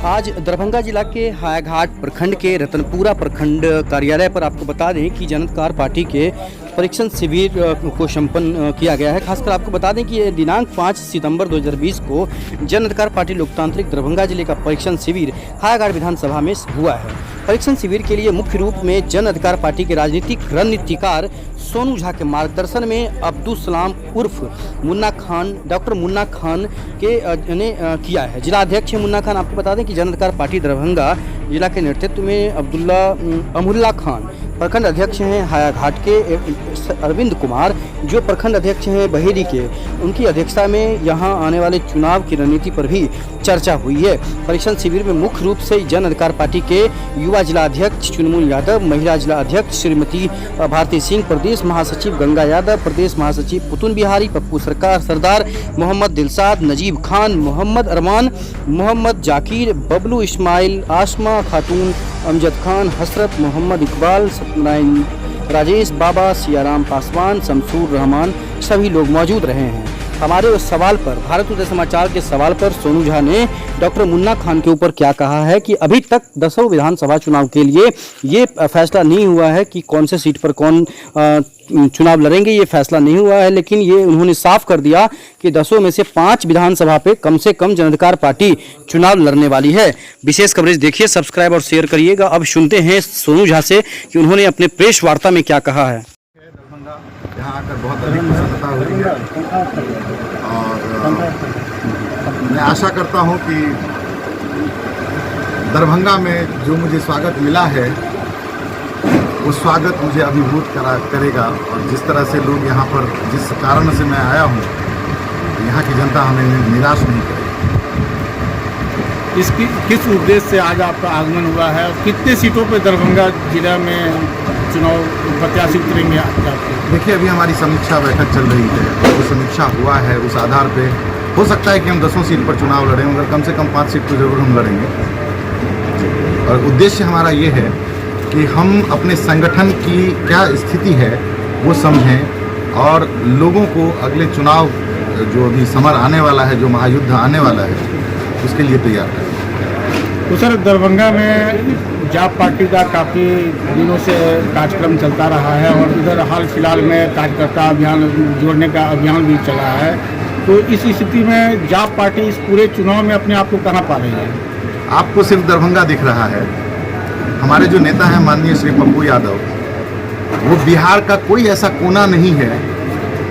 आज दरभंगा जिला के हायाघाट प्रखंड के रतनपुरा प्रखंड कार्यालय पर आपको बता दें कि जन अधिकार पार्टी के परीक्षण शिविर को संपन्न किया गया है। खासकर आपको बता दें कि ये दिनांक 5 सितंबर 2020 को जन अधिकार पार्टी लोकतांत्रिक दरभंगा जिले का परीक्षण शिविर हायाघाट विधानसभा में हुआ है। परीक्षण शिविर के लिए मुख्य रूप में जन अधिकार पार्टी के राजनीतिक रणनीतिकार सोनू झा के मार्गदर्शन में अब्दुल सलाम उर्फ मुन्ना खान, डॉक्टर मुन्ना खान के ने किया है। जिला अध्यक्ष मुन्ना खान, आपको बता दें कि जन अधिकार पार्टी दरभंगा जिला के नेतृत्व में अमुल्ला खान प्रखंड अध्यक्ष हैं हायाघाट के, अरविंद कुमार जो प्रखंड अध्यक्ष हैं बहेड़ी के, उनकी अध्यक्षता में यहां आने वाले चुनाव की रणनीति पर भी चर्चा हुई है। परीक्षण शिविर में मुख्य रूप से जन अधिकार पार्टी के युवा जिला अध्यक्ष चुनमुन यादव, महिला जिला अध्यक्ष श्रीमती भारती सिंह, प्रदेश महासचिव गंगा यादव, प्रदेश महासचिव पुतुन बिहारी, पप्पू सरदार, मोहम्मद दिलशाद, नजीब खान, मोहम्मद अरमान, मोहम्मद जाकिर, बबलू इस्माइल, आसमा खातून, अमजद खान, हसरत, मोहम्मद इकबाल, सत्यनारायण, राजेश बाबा, सियाराम पासवान, शमसूर रहमान सभी लोग मौजूद रहे हैं। हमारे उस सवाल पर, भारत उदय समाचार के सवाल पर सोनू झा ने डॉक्टर मुन्ना खान के ऊपर क्या कहा है कि अभी तक 10 विधानसभा चुनाव के लिए ये फैसला नहीं हुआ है कि कौन से सीट पर कौन चुनाव लड़ेंगे, ये फैसला नहीं हुआ है, लेकिन ये उन्होंने साफ कर दिया कि 10 में से 5 विधानसभा पे कम से कम जन अधिकार पार्टी चुनाव लड़ने वाली है। विशेष कवरेज देखिए, सब्सक्राइब और शेयर करिएगा। अब सुनते हैं सोनू झा से कि उन्होंने अपने प्रेस वार्ता में क्या कहा है। यहाँ आकर बहुत अधिक प्रसन्नता हुई है और मैं आशा करता हूँ कि दरभंगा में जो मुझे स्वागत मिला है वो स्वागत मुझे अभिभूत करेगा और जिस तरह से लोग यहाँ पर, जिस कारण से मैं आया हूँ, यहाँ की जनता हमें निराश नहीं करेगी। इसकी किस उद्देश्य से आज आपका आगमन हुआ है और कितने सीटों पर दरभंगा जिला में चुनाव प्रत्याशी उतरेंगे आपका? देखिए, अभी हमारी समीक्षा बैठक चल रही है, वो समीक्षा हुआ है, उस आधार पे हो सकता है कि हम 10 सीट पर चुनाव लड़ें, मगर कम से कम 5 सीट पर जरूर हम लड़ेंगे। और उद्देश्य हमारा ये है कि हम अपने संगठन की क्या स्थिति है वो समझें और लोगों को अगले चुनाव जो अभी समर आने वाला है, जो महायुद्ध आने वाला है, उसके लिए तैयार करें। तो सर, दरभंगा में जाप पार्टी का काफ़ी दिनों से कार्यक्रम चलता रहा है और इधर हाल फिलहाल में कार्यकर्ता अभियान जोड़ने का अभियान भी चला है, तो इस स्थिति में जाप पार्टी इस पूरे चुनाव में अपने आप को कहाँ पा रही है? आपको सिर्फ दरभंगा दिख रहा है। हमारे जो नेता हैं माननीय श्री पप्पू यादव, वो बिहार का कोई ऐसा कोना नहीं है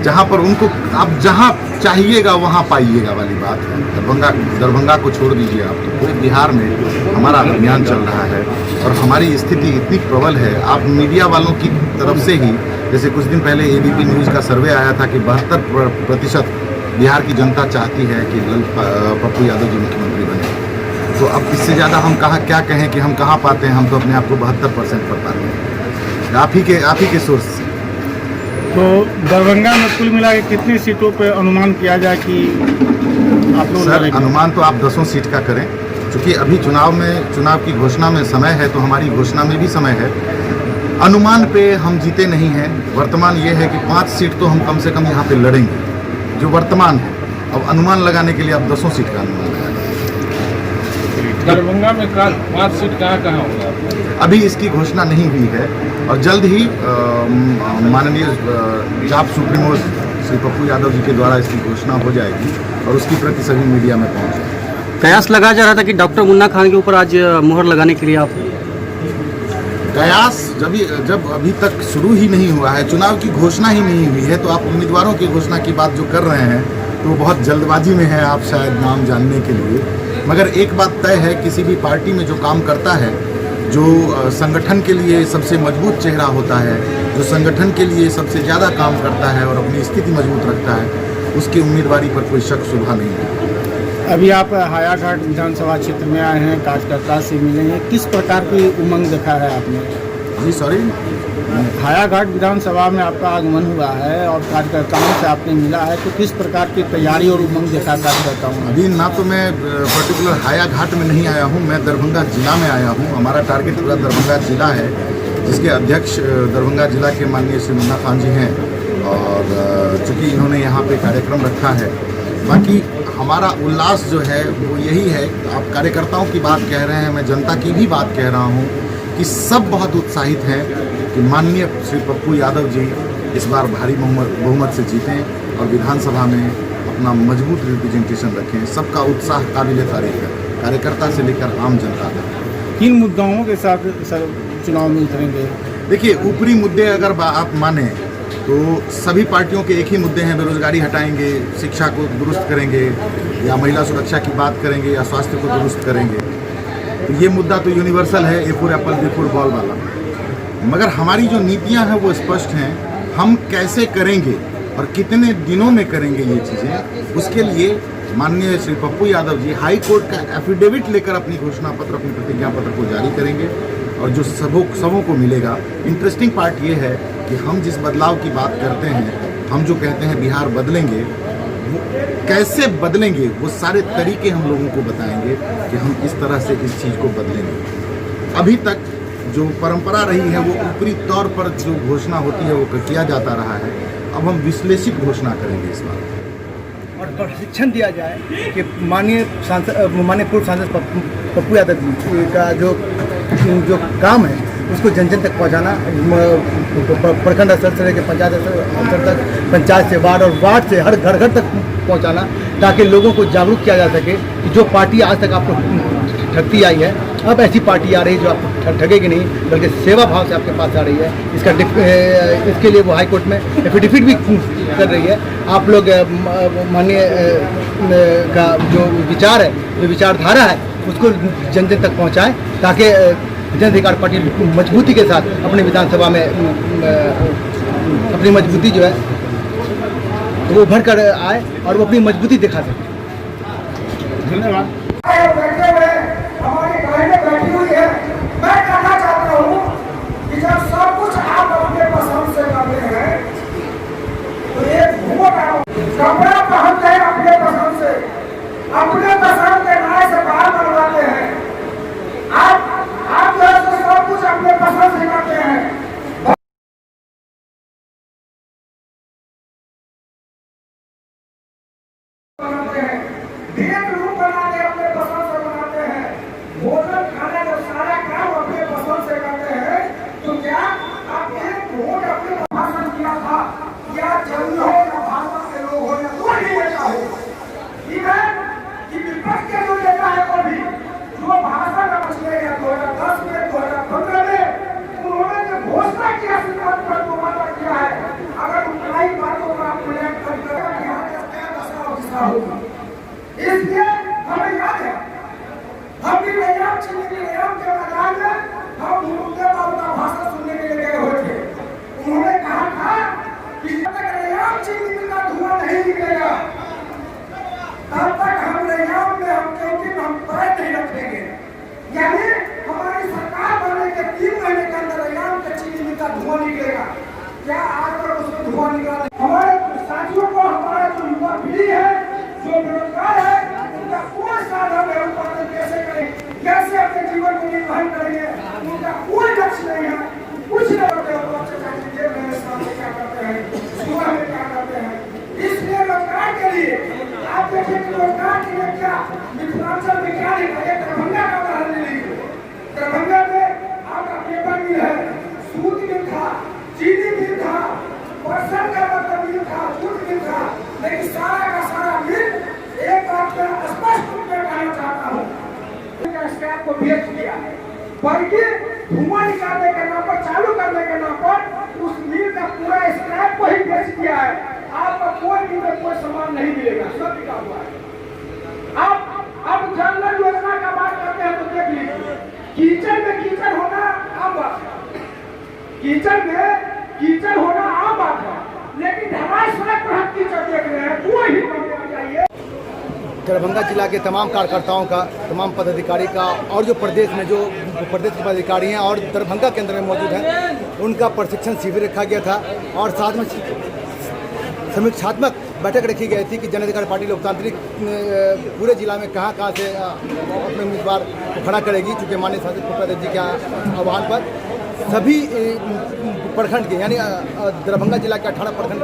जहाँ पर उनको आप जहाँ चाहिएगा वहाँ पाइएगा वाली बात है। दरभंगा को छोड़ दीजिए आप, तो पूरे बिहार में हमारा अभियान चल रहा है और हमारी स्थिति इतनी प्रबल है। आप मीडिया वालों की तरफ से ही, जैसे कुछ दिन पहले एबीपी न्यूज़ का सर्वे आया था कि 72% बिहार की जनता चाहती है कि पप्पू यादव जी मुख्यमंत्री बने। तो अब इससे ज़्यादा हम क्या कहें कि हम कहाँ पाते हैं? हम तो अपने आप को 72% पर पाते हैं, आप ही के सोर्स से। तो दरभंगा में कुल मिला के कितनी सीटों पे अनुमान किया जाए कि आप लोग? सर, अनुमान तो आप 10 सीट का करें, क्योंकि अभी चुनाव की घोषणा में समय है, तो हमारी घोषणा में भी समय है। अनुमान पे हम जीते नहीं हैं। वर्तमान ये है कि 5 सीट तो हम कम से कम यहाँ पे लड़ेंगे, जो वर्तमान है। अब अनुमान लगाने के लिए आप 10 सीट का अनुमान लगाएं। दरभंगा में 5 सीट कहाँ होगा? अभी इसकी घोषणा नहीं हुई है और जल्द ही माननीय जाप सुप्रीमो श्री पप्पू यादव जी के द्वारा इसकी घोषणा हो जाएगी और उसकी प्रति सभी मीडिया में पहुंच जाएगी। कयास लगाया जा रहा था कि डॉक्टर मुन्ना खान के ऊपर आज मुहर लगाने के लिए आप? कयास जब अभी तक शुरू ही नहीं हुआ है, चुनाव की घोषणा ही नहीं हुई है, तो आप उम्मीदवारों की घोषणा की बात जो कर रहे हैं तो बहुत जल्दबाजी में है आप शायद नाम जानने के लिए। मगर एक बात तय है, किसी भी पार्टी में जो काम करता है, जो संगठन के लिए सबसे मजबूत चेहरा होता है, जो संगठन के लिए सबसे ज़्यादा काम करता है और अपनी स्थिति मजबूत रखता है, उसकी उम्मीदवारी पर कोई शक शुबा नहीं है। अभी आप हायाघाट विधानसभा क्षेत्र में आए हैं, कार्यकर्ता से मिले हैं, किस प्रकार की उमंग देखा है आपने? जी सॉरी, हायाघाट विधानसभा में आपका आगमन हुआ है और कार्यकर्ताओं से आपने मिला है, तो किस प्रकार की तैयारी और उमंग देखा कार्यकर्ताओं? अभी ना तो मैं पर्टिकुलर हायाघाट में नहीं आया हूँ, मैं दरभंगा जिला में आया हूँ। हमारा टारगेट पूरा दरभंगा जिला है, जिसके अध्यक्ष दरभंगा जिला के माननीय श्री मुन्ना खान जी हैं और चूँकि इन्होंने यहाँ पे कार्यक्रम रखा है बाकी हमारा उल्लास जो है वो यही है, आप कार्यकर्ताओं की बात कह रहे हैं, मैं जनता की भी बात कह रहा हूँ कि सब बहुत उत्साहित हैं कि माननीय श्री पप्पू यादव जी इस बार भारी बहुमत से जीतें और विधानसभा में अपना मजबूत रिप्रेजेंटेशन रखें। सबका उत्साह काबिल तारीफ है, कार्यकर्ता से लेकर आम जनता तक। किन मुद्दाओं के साथ सर चुनाव में उतरेंगे? देखिए, ऊपरी मुद्दे अगर आप माने तो सभी पार्टियों के एक ही मुद्दे हैं, बेरोजगारी हटाएंगे, शिक्षा को दुरुस्त करेंगे, या महिला सुरक्षा की बात करेंगे, या स्वास्थ्य को दुरुस्त करेंगे। तो ये मुद्दा तो यूनिवर्सल है, A for apple B for ball वाला। मगर हमारी जो नीतियां हैं वो स्पष्ट हैं, हम कैसे करेंगे और कितने दिनों में करेंगे ये चीज़ें, उसके लिए माननीय श्री पप्पू यादव जी हाई कोर्ट का एफिडेविट लेकर अपनी घोषणा पत्र, अपनी प्रतिज्ञा पत्र को जारी करेंगे और जो सबों को मिलेगा। इंटरेस्टिंग पार्ट ये है कि हम जिस बदलाव की बात करते हैं, हम जो कहते हैं बिहार बदलेंगे, वो कैसे बदलेंगे वो सारे तरीके हम लोगों को बताएंगे कि हम इस तरह से इस चीज़ को बदलेंगे। अभी तक जो परंपरा रही है वो ऊपरी तौर पर जो घोषणा होती है वो किया जाता रहा है, अब हम विश्लेषित घोषणा करेंगे इस बार। और प्रशिक्षण दिया जाए कि माननीय पूर्व सांसद पप्पू यादव जी का जो काम है उसको जन जन तक पहुंचाना, प्रखंड स्तर से लेकर पंचायत स्तर तक, पंचायत से वार्ड से हर घर तक पहुंचाना, ताकि लोगों को जागरूक किया जा सके कि जो पार्टी आज तक आपको ठगती आई है, अब ऐसी पार्टी आ रही है जो आपको ठगेगी नहीं बल्कि सेवा भाव से आपके पास आ रही है। इसके लिए वो हाई कोर्ट में एफिडेविट भी कर रही है। आप लोग माननीय का जो विचार है, जो विचारधारा है, उसको जन जन तक पहुंचाएं ताकि जन अधिकार पार्टी मजबूती के साथ अपनी विधानसभा में अपनी मजबूती जो है वो उभर कर आए और वो अपनी मजबूती दिखा सके। धन्यवाद। हमारी बहनें बैठी हुई है, मैं कहना चाहता हूँ कि जब सब कुछ आप अपने पसंद से करते हैं तो एक कपड़ा पहनते हैं अपने पसंद से, अपने पसंद के नाय से बाहर बनवाते हैं। आप जो सब कुछ अपने पसंद से करते हैं, भोजन खाने का सारा काम अपने पसंद से करते हैं, तो क्या आप एक वोट अपने भाषण किया था, या जंग हो या भाजपा के लोग हो या कोई भी नेता हो, इवन कि विपक्ष के जो नेता है वो भी जो भाषण पिछले 2010 में 2015 में उन्होंने जो घोषणा किया सिद्धांत पर तो वादा किया है, अगर उतना ही बातों का मूल्यांकन करके यहाँ क्या होगा। इसलिए हमें याद है हम भी रैयाम के मैदान में हम मुद्दे पर उनका भाषण सुनने के लिए गए हुए थे। उन्होंने कहा था कि जब तक रैयाम चिन्ह का धुआं नहीं निकलेगा तब तक हम रैयाम में हम पैर नहीं रखेंगे। यानी हमारी सरकार बनने के 3 महीने के अंदर रैयाम के चिन्ह का धुआं निकलेगा। क्या आज तक उसमें धुआं निकला? हमारे साथियों को, हमारा जो युवा पीढ़ी है, जो बेरोजगार है, उनका कोई साधन है उत्पादन कैसे करें, कैसे अपने जीवन को निर्वाह करेंगे, उनका कोई लक्ष्य नहीं है, कुछ नहीं करते हो। तो अच्छा चाहिए मेरे सामने क्या करते हैं, सुबह में क्या करते हैं। इसलिए रोजगार के लिए आप देखिए कि रोजगार के लिए क्या मिथिलांचल में क्या लिखा है। दरभंगा का उदाहरण ले लीजिए, दरभंगा में आपका पेपर मिल है, सूत मिल था, चीनी मिल था, बरसन का मतलब मिल था, दूध मिल था, लेकिन सारा का सारा मिल एक बात मैं स्पष्ट रूप में कहना चाहता हूँ, स्क्रैप को बेच दिया है, बल्कि धुआं निकालने के नाम पर, चालू करने के नाम पर उस मिल का पूरा स्क्रैप को ही बेच दिया है। आपको कोई मिल में कोई सामान नहीं मिलेगा, सब बिका हुआ है। अब जनधन योजना का बात करते हैं तो देख लीजिए, कीचड़ में कीचड़ होना आम बात है, कीचड़ में कीचड़ होना आम बात है, लेकिन हमारे सड़क पर हम कीचड़ देख रहे हैं, वो ही बनना चाहिए। दरभंगा जिला के तमाम कार्यकर्ताओं का, तमाम पदाधिकारी का, और जो प्रदेश में जो प्रदेश के पदाधिकारी हैं और दरभंगा के अंदर में मौजूद हैं, उनका प्रशिक्षण शिविर रखा गया था और साथ में समीक्षात्मक बैठक रखी गई थी कि जन अधिकार पार्टी लोकतांत्रिक पूरे जिला में कहां से अपने उम्मीदवार को खड़ा करेगी, चूँकि माननीय सांसद पप्पू यादव जी के आह्वान पर। सभी प्रखंड के यानी दरभंगा जिला के 18 प्रखंड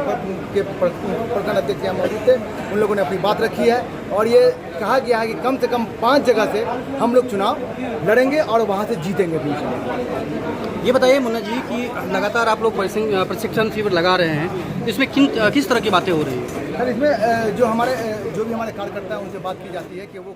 के प्रखंड अध्यक्ष यहाँ मौजूद थे। उन लोगों ने अपनी बात रखी है और ये कहा गया है कि कम से कम 5 जगह से हम लोग चुनाव लड़ेंगे और वहाँ से जीतेंगे भी। ये बताइए मुन्ना जी कि लगातार आप लोग प्रशिक्षण शिविर लगा रहे हैं, इसमें किस तरह की बातें हो रही हैं? सर, इसमें जो भी हमारे कार्यकर्ता हैं उनसे बात की जाती है कि वो